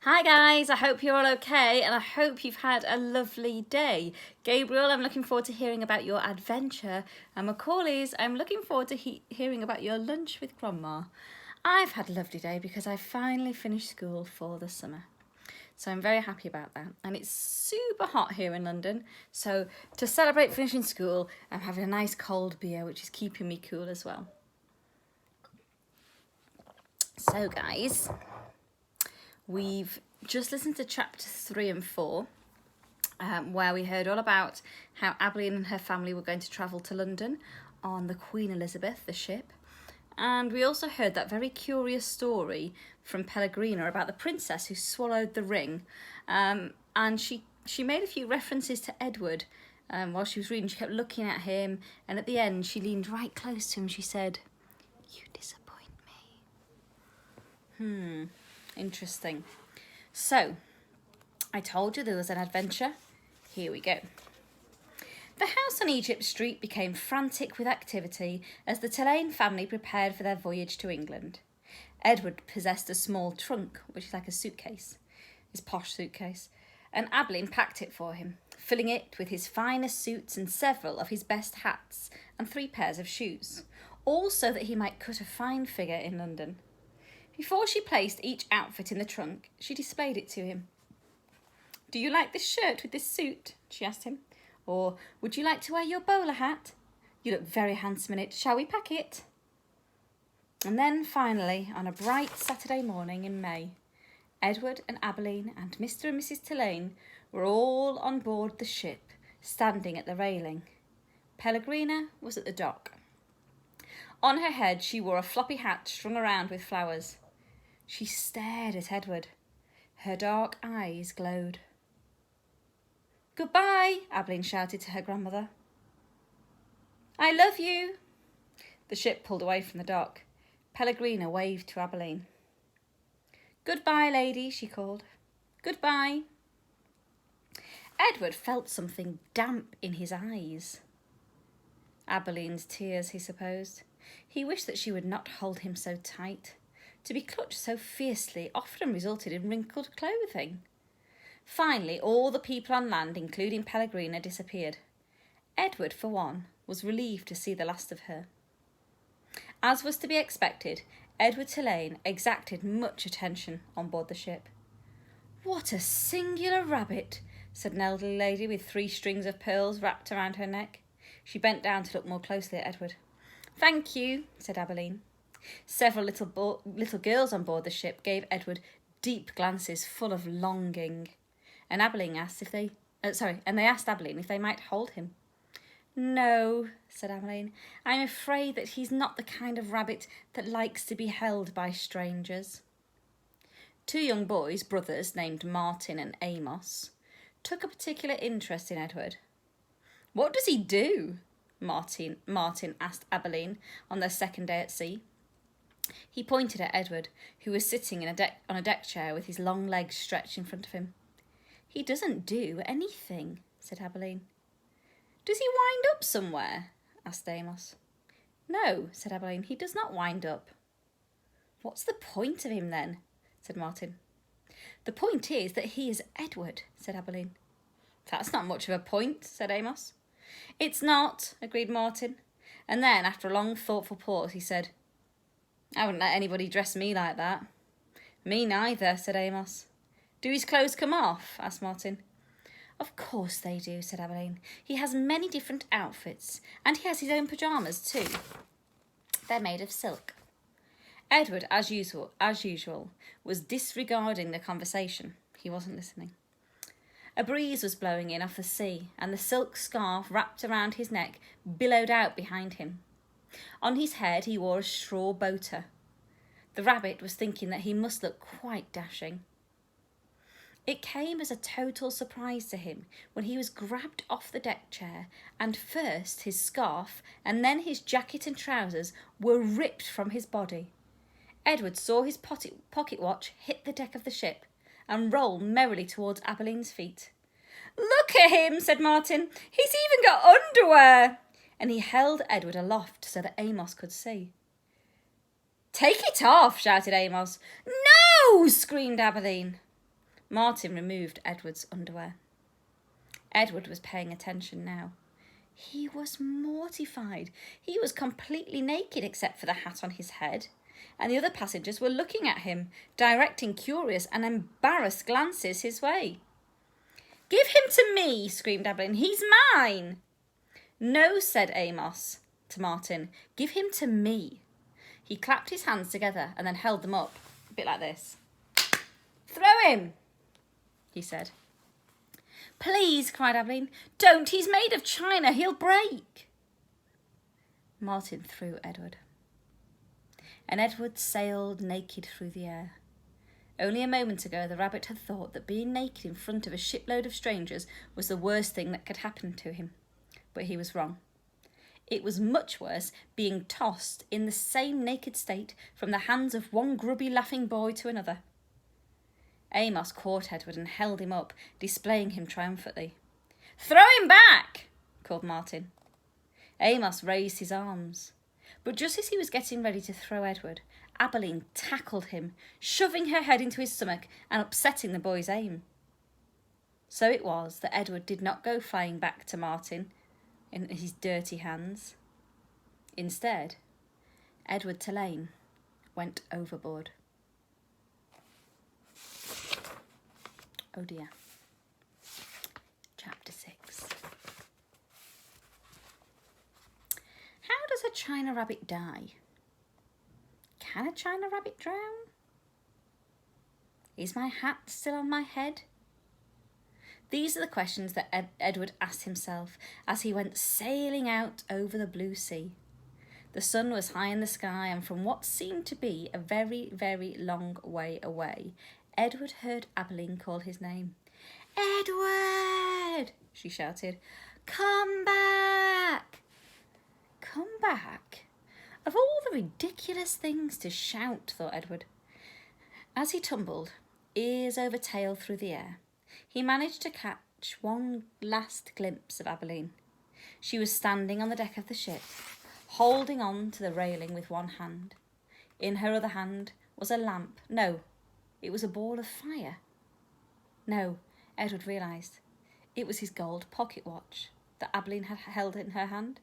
Hi guys, I hope you're all okay and I hope you've had a lovely day. Gabriel, I'm looking forward to hearing about your adventure, and Macaulay's, I'm looking forward to hearing about your lunch with Grandma. I've had a lovely day because I finally finished school for the summer. So I'm very happy about that. And it's super hot here in London. So to celebrate finishing school, I'm having a nice cold beer, which is keeping me cool as well. So guys, we've just listened to chapter 3 and 4, where we heard all about how Abilene and her family were going to travel to London on the Queen Elizabeth, the ship. And we also heard that very curious story from Pellegrina about the princess who swallowed the ring. And she made a few references to Edward while she was reading. She kept looking at him, and at the end she leaned right close to him. She said, "You disappoint me." Interesting. So, I told you there was an adventure. Here we go. The house on Egypt Street became frantic with activity as the Tulane family prepared for their voyage to England. Edward possessed a small trunk, which is like a suitcase, his posh suitcase, and Abilene packed it for him, filling it with his finest suits and several of his best hats and 3 pairs of shoes, all so that he might cut a fine figure in London. Before she placed each outfit in the trunk, she displayed it to him. "Do you like this shirt with this suit?" she asked him. "Or would you like to wear your bowler hat? You look very handsome in it. Shall we pack it?" And then finally, on a bright Saturday morning in May, Edward and Abilene and Mr. and Mrs. Tulane were all on board the ship, standing at the railing. Pellegrina was at the dock. On her head she wore a floppy hat strung around with flowers. She stared at Edward. Her dark eyes glowed. "Goodbye," Abilene shouted to her grandmother. "I love you." The ship pulled away from the dock. Pellegrina waved to Abilene. "Goodbye, lady," she called. "Goodbye." Edward felt something damp in his eyes. Abilene's tears, he supposed. He wished that she would not hold him so tight. To be clutched so fiercely often resulted in wrinkled clothing. Finally, all the people on land, including Pellegrina, disappeared. Edward, for one, was relieved to see the last of her. As was to be expected, Edward Tulane exacted much attention on board the ship. "What a singular rabbit," said an elderly lady with 3 strings of pearls wrapped around her neck. She bent down to look more closely at Edward. "Thank you," said Abilene. Several little girls on board the ship gave Edward deep glances full of longing, and Abilene asked they asked Abilene if they might hold him. "No," said Abilene. "I'm afraid that he's not the kind of rabbit that likes to be held by strangers." 2 young boys, brothers named Martin and Amos, took a particular interest in Edward. "What does he do?" Martin asked Abilene on their second day at sea. He pointed at Edward, who was sitting on a deck chair with his long legs stretched in front of him. "He doesn't do anything," said Abilene. "Does he wind up somewhere?" asked Amos. "No," said Abilene, "he does not wind up." "What's the point of him then?" said Martin. "The point is that he is Edward," said Abilene. "That's not much of a point," said Amos. "It's not," agreed Martin. And then, after a long thoughtful pause, he said, "I wouldn't let anybody dress me like that." "Me neither," said Amos. "Do his clothes come off?" asked Martin. "Of course they do," said Abilene. "He has many different outfits, and he has his own pyjamas too. They're made of silk." Edward, as usual, was disregarding the conversation. He wasn't listening. A breeze was blowing in off the sea, and the silk scarf wrapped around his neck billowed out behind him. On his head he wore a straw boater. The rabbit was thinking that he must look quite dashing. It came as a total surprise to him when he was grabbed off the deck chair, and first his scarf and then his jacket and trousers were ripped from his body. Edward saw his pocket watch hit the deck of the ship and roll merrily towards Abilene's feet. "Look at him," said Martin. "He's even got underwear." And he held Edward aloft so that Amos could see. "Take it off," shouted Amos. "No!" screamed Abilene. Martin removed Edward's underwear. Edward was paying attention now. He was mortified. He was completely naked except for the hat on his head, and the other passengers were looking at him, directing curious and embarrassed glances his way. "Give him to me," screamed Abilene. "He's mine." "No," said Amos to Martin. "Give him to me." He clapped his hands together and then held them up, a bit like this. "Throw him," he said. "Please," cried Abilene. "Don't. He's made of china. He'll break." Martin threw Edward. And Edward sailed naked through the air. Only a moment ago, the rabbit had thought that being naked in front of a shipload of strangers was the worst thing that could happen to him. But he was wrong. It was much worse being tossed in the same naked state from the hands of one grubby laughing boy to another. Amos caught Edward and held him up, displaying him triumphantly. "Throw him back," called Martin. Amos raised his arms. But just as he was getting ready to throw Edward, Abilene tackled him, shoving her head into his stomach and upsetting the boy's aim. So it was that Edward did not go flying back to Martin in his dirty hands. Instead, Edward Tulane went overboard. Oh dear. Chapter 6. How does a China rabbit die? Can a China rabbit drown? Is my hat still on my head? These are the questions that Edward asked himself as he went sailing out over the blue sea. The sun was high in the sky, and from what seemed to be a very, very long way away, Edward heard Abilene call his name. "Edward!" she shouted. "Come back!" Come back? Of all the ridiculous things to shout, thought Edward. As he tumbled, ears over tail through the air, he managed to catch one last glimpse of Abilene. She was standing on the deck of the ship, holding on to the railing with one hand. In her other hand was a lamp. No, it was a ball of fire. No, Edward realised. It was his gold pocket watch that Abilene had held in her hand.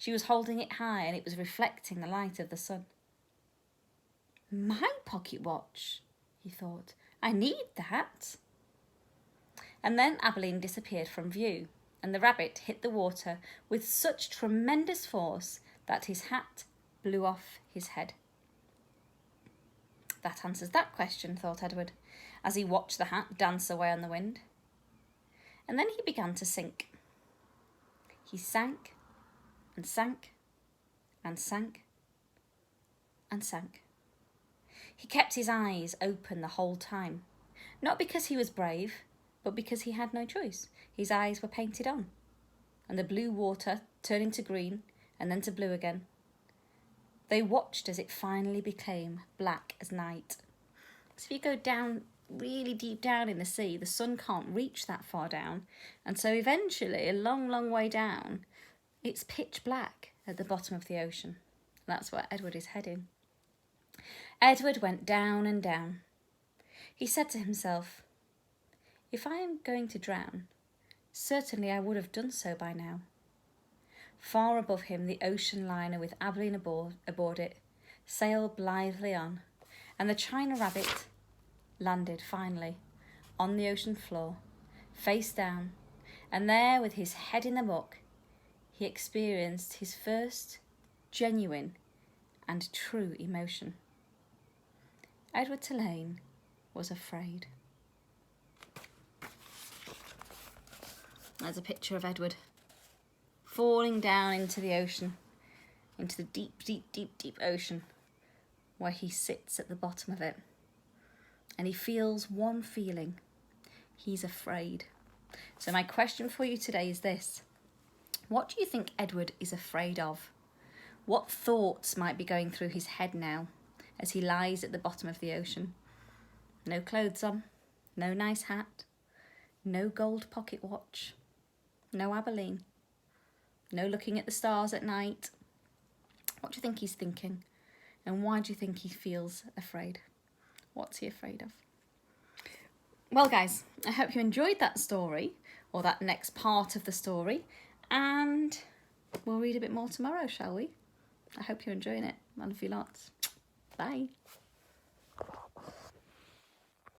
She was holding it high and it was reflecting the light of the sun. "My pocket watch," he thought. "I need that." And then Abilene disappeared from view, and the rabbit hit the water with such tremendous force that his hat blew off his head. That answers that question, thought Edward, as he watched the hat dance away on the wind. And then he began to sink. He sank and sank and sank and sank. He kept his eyes open the whole time, not because he was brave, but because he had no choice. His eyes were painted on, and the blue water turning to green and then to blue again. They watched as it finally became black as night. So if you go down, really deep down in the sea, the sun can't reach that far down, and so eventually, a long, long way down, it's pitch black at the bottom of the ocean. That's where Edward is heading. Edward went down and down. He said to himself, "If I am going to drown, certainly I would have done so by now." Far above him, the ocean liner with Abilene aboard it sailed blithely on, and the China rabbit landed finally on the ocean floor, face down, and there with his head in the muck, he experienced his first genuine and true emotion. Edward Tulane was afraid. There's a picture of Edward falling down into the ocean, into the deep, deep, deep, deep ocean, where he sits at the bottom of it. And he feels one feeling. He's afraid. So my question for you today is this. What do you think Edward is afraid of? What thoughts might be going through his head now as he lies at the bottom of the ocean? No clothes on, no nice hat, no gold pocket watch, no Abilene, no looking at the stars at night. What do you think he's thinking? And why do you think he feels afraid? What's he afraid of? Well, guys, I hope you enjoyed that story, or that next part of the story, and we'll read a bit more tomorrow, shall we? I hope you're enjoying it. I love you lots. Bye.